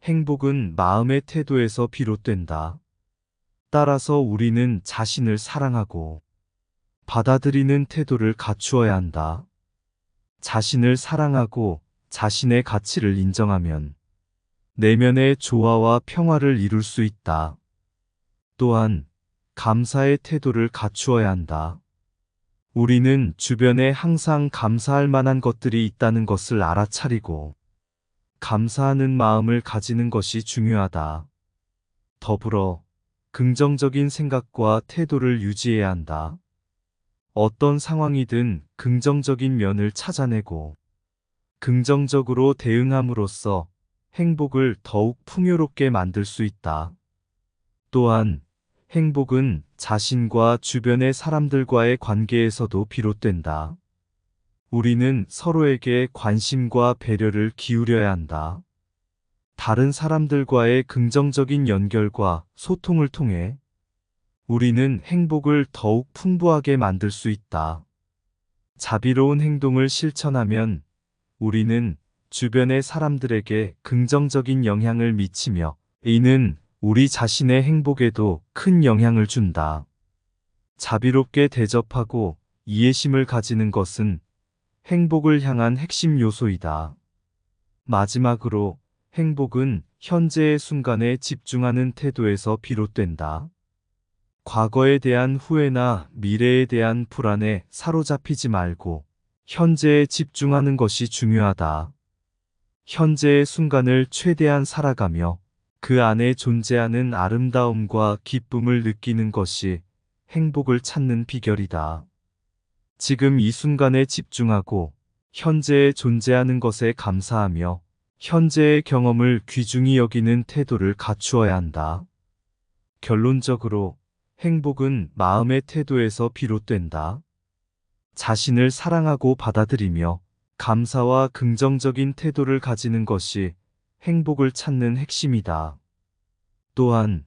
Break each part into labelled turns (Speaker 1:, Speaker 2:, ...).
Speaker 1: 행복은 마음의 태도에서 비롯된다. 따라서 우리는 자신을 사랑하고 받아들이는 태도를 갖추어야 한다. 자신을 사랑하고 자신의 가치를 인정하면 내면의 조화와 평화를 이룰 수 있다. 또한 감사의 태도를 갖추어야 한다. 우리는 주변에 항상 감사할 만한 것들이 있다는 것을 알아차리고 감사하는 마음을 가지는 것이 중요하다. 더불어 긍정적인 생각과 태도를 유지해야 한다. 어떤 상황이든 긍정적인 면을 찾아내고 긍정적으로 대응함으로써 행복을 더욱 풍요롭게 만들 수 있다. 또한 행복은 자신과 주변의 사람들과의 관계에서도 비롯된다. 우리는 서로에게 관심과 배려를 기울여야 한다. 다른 사람들과의 긍정적인 연결과 소통을 통해 우리는 행복을 더욱 풍부하게 만들 수 있다. 자비로운 행동을 실천하면 우리는 주변의 사람들에게 긍정적인 영향을 미치며 이는 우리 자신의 행복에도 큰 영향을 준다. 자비롭게 대접하고 이해심을 가지는 것은 행복을 향한 핵심 요소이다. 마지막으로 행복은 현재의 순간에 집중하는 태도에서 비롯된다. 과거에 대한 후회나 미래에 대한 불안에 사로잡히지 말고 현재에 집중하는 것이 중요하다. 현재의 순간을 최대한 살아가며 그 안에 존재하는 아름다움과 기쁨을 느끼는 것이 행복을 찾는 비결이다. 지금 이 순간에 집중하고 현재에 존재하는 것에 감사하며 현재의 경험을 귀중히 여기는 태도를 갖추어야 한다. 결론적으로 행복은 마음의 태도에서 비롯된다. 자신을 사랑하고 받아들이며 감사와 긍정적인 태도를 가지는 것이 행복을 찾는 핵심이다. 또한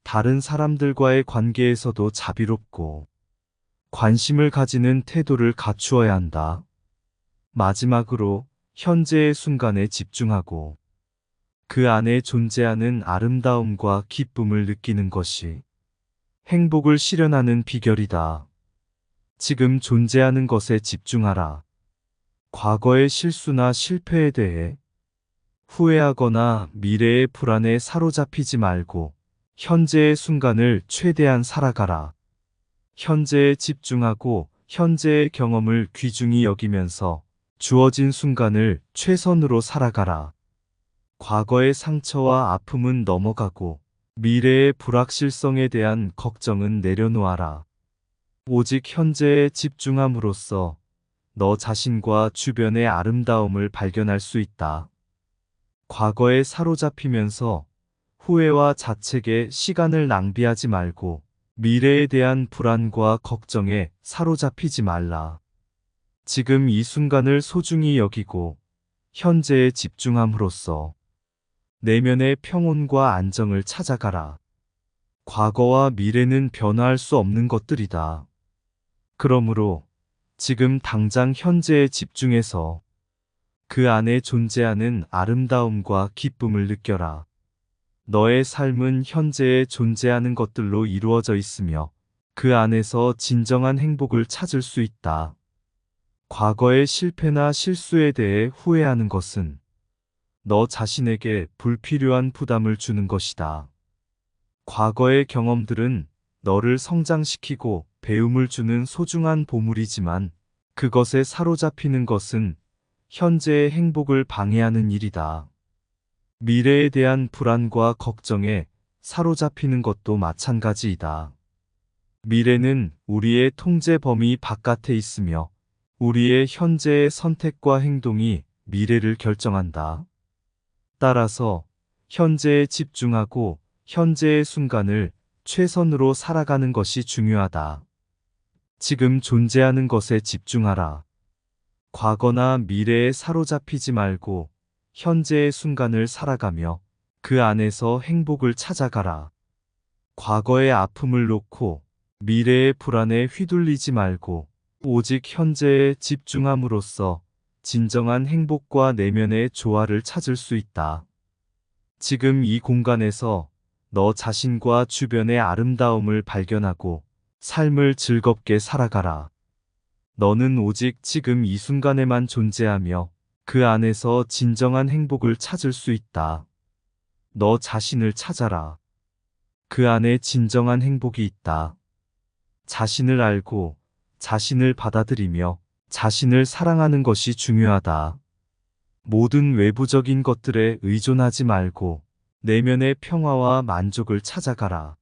Speaker 1: 다른 사람들과의 관계에서도 자비롭고 관심을 가지는 태도를 갖추어야 한다. 마지막으로 현재의 순간에 집중하고 그 안에 존재하는 아름다움과 기쁨을 느끼는 것이 행복을 실현하는 비결이다. 지금 존재하는 것에 집중하라. 과거의 실수나 실패에 대해 후회하거나 미래의 불안에 사로잡히지 말고 현재의 순간을 최대한 살아가라. 현재에 집중하고 현재의 경험을 귀중히 여기면서 주어진 순간을 최선으로 살아가라. 과거의 상처와 아픔은 넘어가고 미래의 불확실성에 대한 걱정은 내려놓아라. 오직 현재에 집중함으로써 너 자신과 주변의 아름다움을 발견할 수 있다. 과거에 사로잡히면서 후회와 자책에 시간을 낭비하지 말고 미래에 대한 불안과 걱정에 사로잡히지 말라. 지금 이 순간을 소중히 여기고 현재에 집중함으로써 내면의 평온과 안정을 찾아가라. 과거와 미래는 변화할 수 없는 것들이다. 그러므로 지금 당장 현재에 집중해서 그 안에 존재하는 아름다움과 기쁨을 느껴라. 너의 삶은 현재에 존재하는 것들로 이루어져 있으며 그 안에서 진정한 행복을 찾을 수 있다. 과거의 실패나 실수에 대해 후회하는 것은 너 자신에게 불필요한 부담을 주는 것이다. 과거의 경험들은 너를 성장시키고 배움을 주는 소중한 보물이지만 그것에 사로잡히는 것은 현재의 행복을 방해하는 일이다. 미래에 대한 불안과 걱정에 사로잡히는 것도 마찬가지이다. 미래는 우리의 통제 범위 바깥에 있으며 우리의 현재의 선택과 행동이 미래를 결정한다. 따라서 현재에 집중하고 현재의 순간을 최선으로 살아가는 것이 중요하다. 지금 존재하는 것에 집중하라. 과거나 미래에 사로잡히지 말고 현재의 순간을 살아가며 그 안에서 행복을 찾아가라. 과거의 아픔을 놓고 미래의 불안에 휘둘리지 말고 오직 현재에 집중함으로써 진정한 행복과 내면의 조화를 찾을 수 있다. 지금 이 공간에서 너 자신과 주변의 아름다움을 발견하고 삶을 즐겁게 살아가라. 너는 오직 지금 이 순간에만 존재하며 그 안에서 진정한 행복을 찾을 수 있다. 너 자신을 찾아라. 그 안에 진정한 행복이 있다. 자신을 알고 자신을 받아들이며 자신을 사랑하는 것이 중요하다. 모든 외부적인 것들에 의존하지 말고 내면의 평화와 만족을 찾아가라.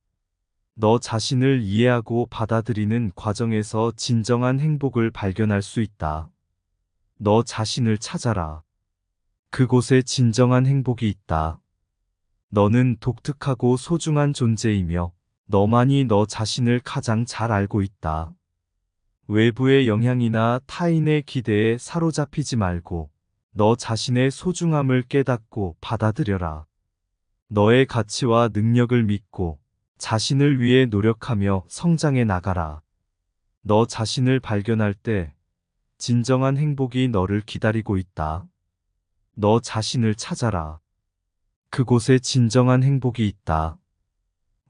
Speaker 1: 너 자신을 이해하고 받아들이는 과정에서 진정한 행복을 발견할 수 있다. 너 자신을 찾아라. 그곳에 진정한 행복이 있다. 너는 독특하고 소중한 존재이며 너만이 너 자신을 가장 잘 알고 있다. 외부의 영향이나 타인의 기대에 사로잡히지 말고 너 자신의 소중함을 깨닫고 받아들여라. 너의 가치와 능력을 믿고 자신을 위해 노력하며 성장해 나가라. 너 자신을 발견할 때 진정한 행복이 너를 기다리고 있다. 너 자신을 찾아라. 그곳에 진정한 행복이 있다.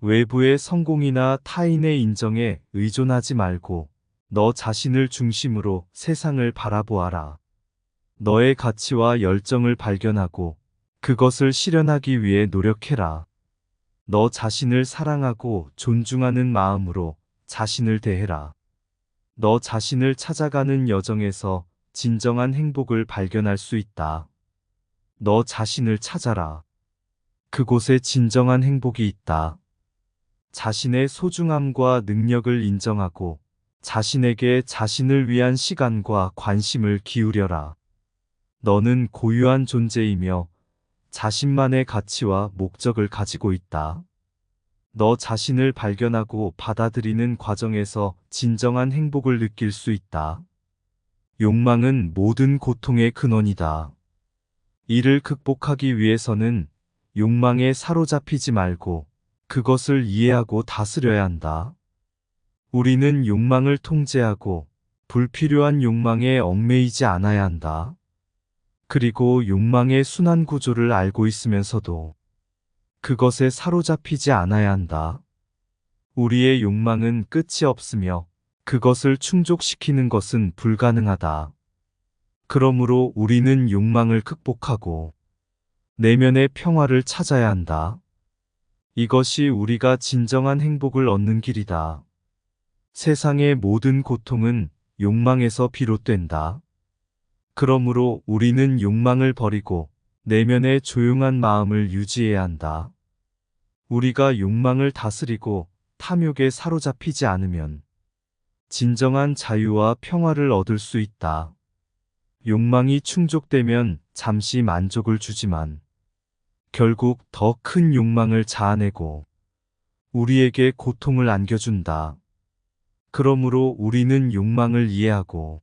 Speaker 1: 외부의 성공이나 타인의 인정에 의존하지 말고 너 자신을 중심으로 세상을 바라보아라. 너의 가치와 열정을 발견하고 그것을 실현하기 위해 노력해라. 너 자신을 사랑하고 존중하는 마음으로 자신을 대해라. 너 자신을 찾아가는 여정에서 진정한 행복을 발견할 수 있다. 너 자신을 찾아라. 그곳에 진정한 행복이 있다. 자신의 소중함과 능력을 인정하고 자신에게 자신을 위한 시간과 관심을 기울여라. 너는 고유한 존재이며 자신만의 가치와 목적을 가지고 있다. 너 자신을 발견하고 받아들이는 과정에서 진정한 행복을 느낄 수 있다. 욕망은 모든 고통의 근원이다. 이를 극복하기 위해서는 욕망에 사로잡히지 말고 그것을 이해하고 다스려야 한다. 우리는 욕망을 통제하고 불필요한 욕망에 얽매이지 않아야 한다. 그리고 욕망의 순환 구조를 알고 있으면서도 그것에 사로잡히지 않아야 한다. 우리의 욕망은 끝이 없으며 그것을 충족시키는 것은 불가능하다. 그러므로 우리는 욕망을 극복하고 내면의 평화를 찾아야 한다. 이것이 우리가 진정한 행복을 얻는 길이다. 세상의 모든 고통은 욕망에서 비롯된다. 그러므로 우리는 욕망을 버리고 내면의 조용한 마음을 유지해야 한다. 우리가 욕망을 다스리고 탐욕에 사로잡히지 않으면 진정한 자유와 평화를 얻을 수 있다. 욕망이 충족되면 잠시 만족을 주지만 결국 더 큰 욕망을 자아내고 우리에게 고통을 안겨준다. 그러므로 우리는 욕망을 이해하고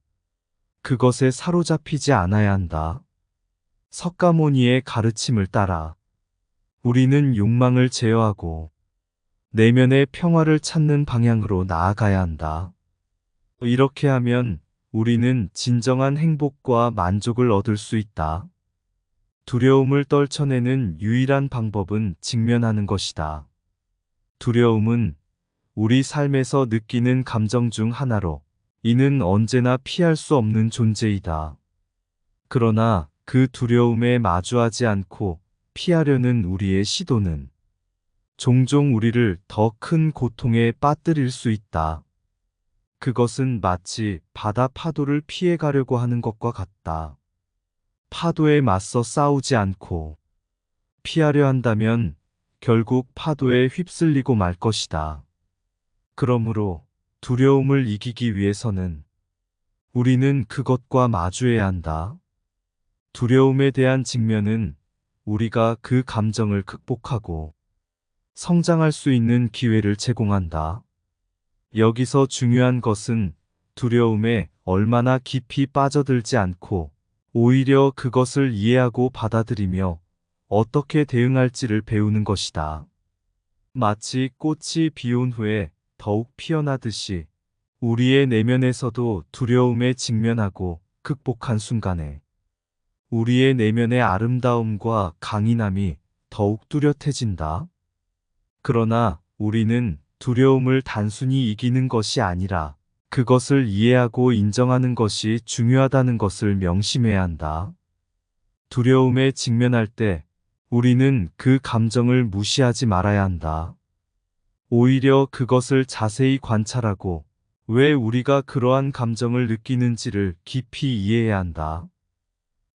Speaker 1: 그것에 사로잡히지 않아야 한다. 석가모니의 가르침을 따라 우리는 욕망을 제어하고 내면의 평화를 찾는 방향으로 나아가야 한다. 이렇게 하면 우리는 진정한 행복과 만족을 얻을 수 있다. 두려움을 떨쳐내는 유일한 방법은 직면하는 것이다. 두려움은 우리 삶에서 느끼는 감정 중 하나로 이는 언제나 피할 수 없는 존재이다. 그러나 그 두려움에 마주하지 않고 피하려는 우리의 시도는 종종 우리를 더 큰 고통에 빠뜨릴 수 있다. 그것은 마치 바다 파도를 피해가려고 하는 것과 같다. 파도에 맞서 싸우지 않고 피하려 한다면 결국 파도에 휩쓸리고 말 것이다. 그러므로 두려움을 이기기 위해서는 우리는 그것과 마주해야 한다. 두려움에 대한 직면은 우리가 그 감정을 극복하고 성장할 수 있는 기회를 제공한다. 여기서 중요한 것은 두려움에 얼마나 깊이 빠져들지 않고 오히려 그것을 이해하고 받아들이며 어떻게 대응할지를 배우는 것이다. 마치 꽃이 비 온 후에 더욱 피어나듯이 우리의 내면에서도 두려움에 직면하고 극복한 순간에 우리의 내면의 아름다움과 강인함이 더욱 뚜렷해진다. 그러나 우리는 두려움을 단순히 이기는 것이 아니라 그것을 이해하고 인정하는 것이 중요하다는 것을 명심해야 한다. 두려움에 직면할 때 우리는 그 감정을 무시하지 말아야 한다. 오히려 그것을 자세히 관찰하고 왜 우리가 그러한 감정을 느끼는지를 깊이 이해해야 한다.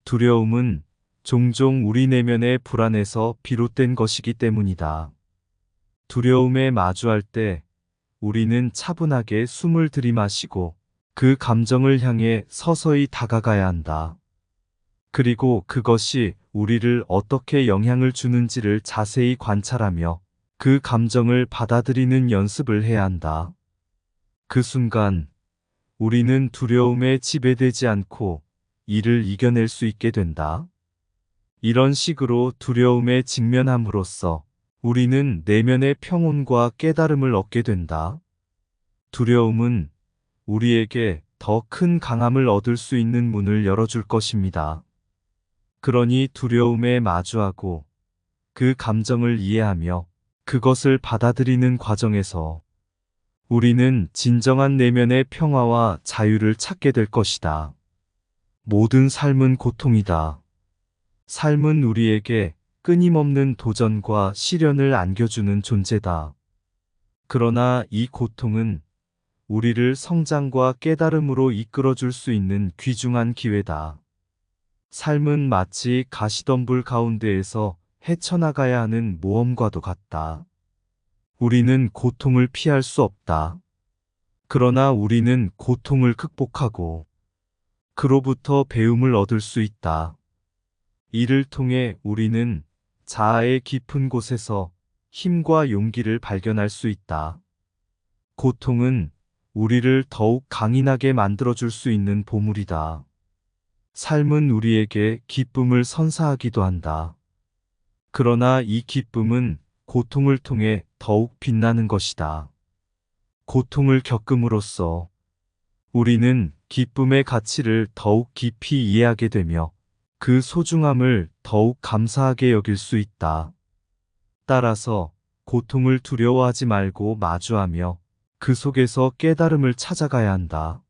Speaker 1: 두려움은 종종 우리 내면의 불안에서 비롯된 것이기 때문이다. 두려움에 마주할 때 우리는 차분하게 숨을 들이마시고 그 감정을 향해 서서히 다가가야 한다. 그리고 그것이 우리를 어떻게 영향을 주는지를 자세히 관찰하며 그 감정을 받아들이는 연습을 해야 한다. 그 순간 우리는 두려움에 지배되지 않고 이를 이겨낼 수 있게 된다. 이런 식으로 두려움에 직면함으로써 우리는 내면의 평온과 깨달음을 얻게 된다. 두려움은 우리에게 더 큰 강함을 얻을 수 있는 문을 열어줄 것입니다. 그러니 두려움에 마주하고 그 감정을 이해하며 그것을 받아들이는 과정에서 우리는 진정한 내면의 평화와 자유를 찾게 될 것이다. 모든 삶은 고통이다. 삶은 우리에게 끊임없는 도전과 시련을 안겨주는 존재다. 그러나 이 고통은 우리를 성장과 깨달음으로 이끌어줄 수 있는 귀중한 기회다. 삶은 마치 가시덤불 가운데에서 헤쳐나가야 하는 모험과도 같다. 우리는 고통을 피할 수 없다. 그러나 우리는 고통을 극복하고 그로부터 배움을 얻을 수 있다. 이를 통해 우리는 자아의 깊은 곳에서 힘과 용기를 발견할 수 있다. 고통은 우리를 더욱 강인하게 만들어줄 수 있는 보물이다. 삶은 우리에게 기쁨을 선사하기도 한다. 그러나 이 기쁨은 고통을 통해 더욱 빛나는 것이다. 고통을 겪음으로써 우리는 기쁨의 가치를 더욱 깊이 이해하게 되며 그 소중함을 더욱 감사하게 여길 수 있다. 따라서 고통을 두려워하지 말고 마주하며 그 속에서 깨달음을 찾아가야 한다.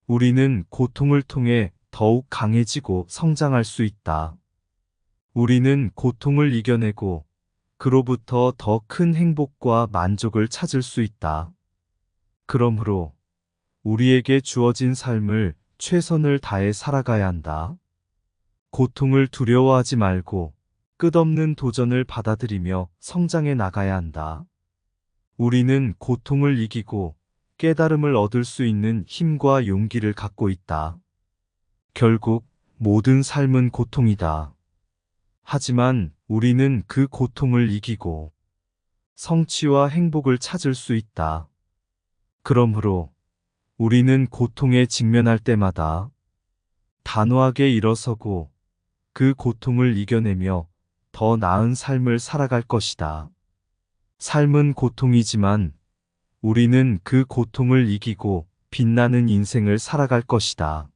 Speaker 1: 우리는 고통을 통해 더욱 강해지고 성장할 수 있다. 우리는 고통을 이겨내고 그로부터 더 큰 행복과 만족을 찾을 수 있다. 그러므로 우리에게 주어진 삶을 최선을 다해 살아가야 한다. 고통을 두려워하지 말고 끝없는 도전을 받아들이며 성장해 나가야 한다. 우리는 고통을 이기고 깨달음을 얻을 수 있는 힘과 용기를 갖고 있다. 결국 모든 삶은 고통이다. 하지만 우리는 그 고통을 이기고 성취와 행복을 찾을 수 있다. 그러므로 우리는 고통에 직면할 때마다 단호하게 일어서고 그 고통을 이겨내며 더 나은 삶을 살아갈 것이다. 삶은 고통이지만 우리는 그 고통을 이기고 빛나는 인생을 살아갈 것이다.